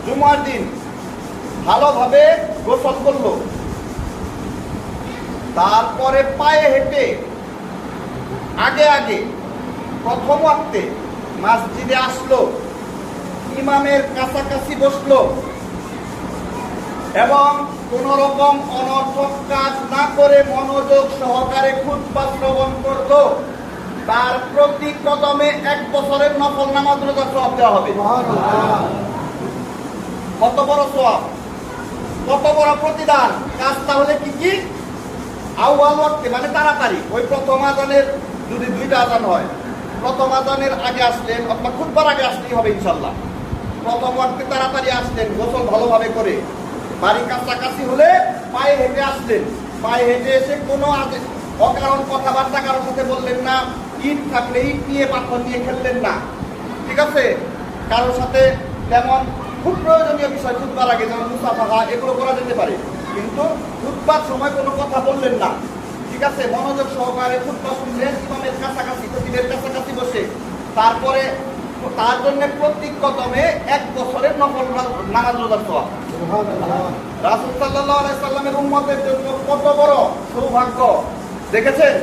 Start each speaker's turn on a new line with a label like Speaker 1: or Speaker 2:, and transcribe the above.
Speaker 1: জুমার দিন ভালোভাবে গোসল করলো, তারপরে পায়ে হেঁটে আগে আগে প্রথম ওয়াক্তে মসজিদে আসলো, ইমামের কাছাকাছি বসলো এবং কোন রকম অনর্থক কাজ না করে মনোযোগ সহকারে খুতবা শ্রবণ করলো, তার প্রতি কদমে 1 বছরের নফল নামাজ রোজা সওয়াব দেওয়া হবে। কত বড় সওয়াব, কত বড় প্রতিদান। কাজ তাহলে কি কি? আউয়াল ওয়াক্তে মানে তাড়াতাড়ি, ওই প্রথম আযানের যদি 2টা আযান হয়, প্রথম আযানের আগে আসলেন অথবা খুতবার আগে আসলেই হবে ইনশাআল্লাহ। প্রথম ওয়াক্তে তাড়াতাড়ি আসলেন, গোসল ভালোভাবে করে, বাড়ি কাছাকাছি হলে পায়ে হেঁটে আসলেন, পায়ে হেঁটে এসে কোনো অকারণ কথাবার্তা কারোর সাথে বললেন না, ইট থাকলে ইট নিয়ে পাথর নিয়ে খেললেন না, ঠিক আছে? কারোর সাথে যেমন খুব প্রয়োজনীয় বিষয় খুতবার আগে যেমন মুসাফাহা এগুলো করা যেতে পারে, কিন্তু খুতবার সময় কোনো কথা বললেন না, ঠিক আছে? মনোযোগ সহকারে খুতবা শুনলেন, ইমামের কাছাকাছি খতিবের কাছাকাছি বসে, তারপরে তার জন্য প্রত্যেক কদমে 1 বছরের নফল নামাজ রোজার সওয়াব। রাসূল সাল্লাল্লাহু আলাইহি সাল্লামের উম্মতের জন্য কত বড় সৌভাগ্য দেখেছেন?